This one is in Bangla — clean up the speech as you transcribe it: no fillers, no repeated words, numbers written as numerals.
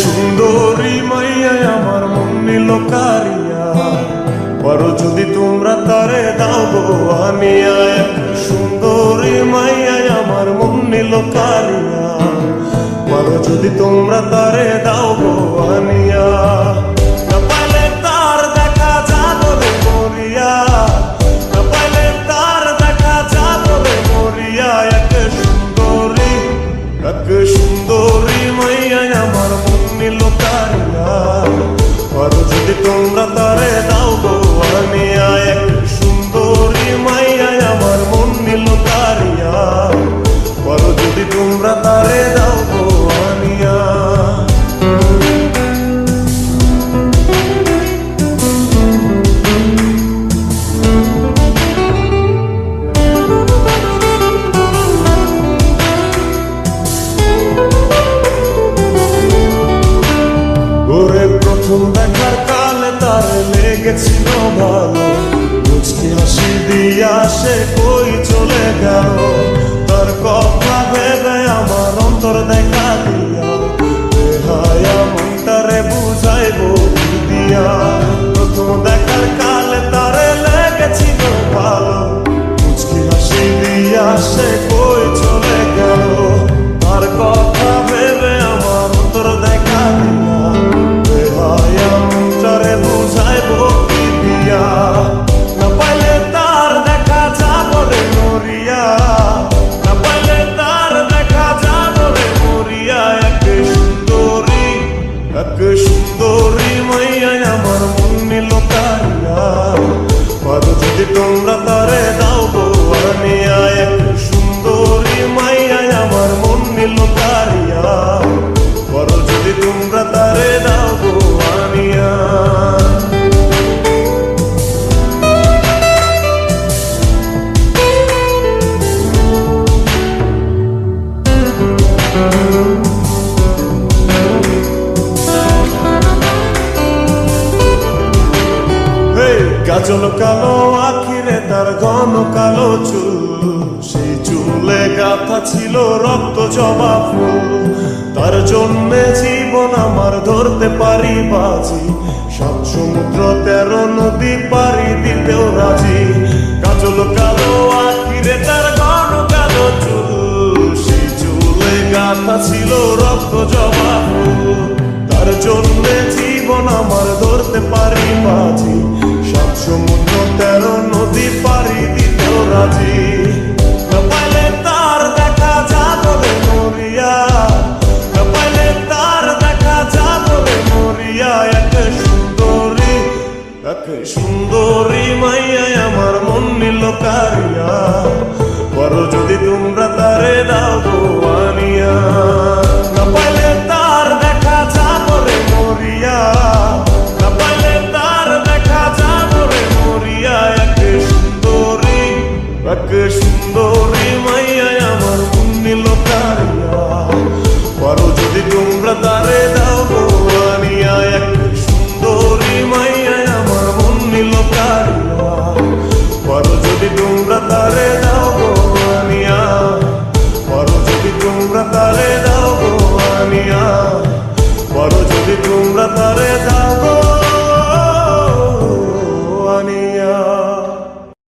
সুন্দরী মাইয়া আমার মন নিল কারিয়া, পারো যদি তোমরা তারে দাও গো আনিয়া। সুন্দরী মাইয়া আমার মন নিল কারিয়া, পারো যদি তোমরা তারে দাও গো আনিয়া। কপালে তার দেখা যাবে মরিয়া, কপালে তার দেখা যাবে মরিয়া। এক সুন্দরী মাইয়া আমার মন নিল কারিয়া, পারো যদি তোমরা তারে দাও গো আনিয়া। এক সুন্দরী মাইয়া আমার মন নিল কারিয়া, পারো যদি তোমরা তারে দাও গো আনিয়া। প্রথম দেখার কালে তার লেগেছিল ভালো, মুচকি হাসি দিয়া সে কই চলে গেল। তার কথা ভেবে আমার অন্তর দেখা দিয়া, বেহায়া মনটারে বুঝাইবো কি দিয়া। প্রথম দেখার কালে তার লেগেছিল ভালো, মুচকি হাসি দিয়া সে কই চলে গেল। তার কথা ভেবে আমার অন্তর দেখা দিয়া, বুঝাইবো কি দিয়া। না পাইলে তার দেখা যাবে মরিয়া, না পাইলে তার দেখা যাবে মরিয়া। এক সুন্দরী মাইয়া আমার মন নিল কারিয়া, পারো যদি তোমরা তারে দাও গো আনিয়া। এক সুন্দরী মাইয়া আমার মন নিল কারিয়া, পারো যদি তোমরা তারে দাও গো আনিয়া। কাজল কালো আখিরে তার ঘন কালো চুল, সেই চুলে গাথা ছিল রক্ত জবা ফুল। তার জন্যে জীবন আমার ধরতে পারি বাজি, 7 সমুদ্র 13 নদী পারি দিতেও রাজি। কাজল কালো আখিরে তার ঘন কালো চুল, সেই চুলে গাথা ছিল রক্ত জবা ফুল। তার জন্যে জীবন আমার ধরতে পারি বাজি, 7 সমুদ্র 13 নদী পারি দিতেও রাজি। না পাইলে তার দেখা যাবে মরিয়া, না পাইলে তার দেখা যাবে মরিয়া। এক সুন্দরী মাইয়া আমার মন নিল কারিয়া, পারো যদি তোমরা তারে দাও গো আনিয়া। না পাইলে তার দেখা যাবে মরিয়া, না পাইলে তার দেখা যাবে মরিয়া। এক সুন্দরী মাইয়া আমার মন নিল কারিয়া, পারো যদি তোমরা তারে দাও গো আনিয়া। এক সুন্দরী মাইয়া আমার মন নিল কারিয়া, পারো যদি তোমরা তারে দাও গো আনিয়া। পারো যদি তোমরা তারে দাও গো আনিয়া, পারো যদি তোমরা তারে দাও।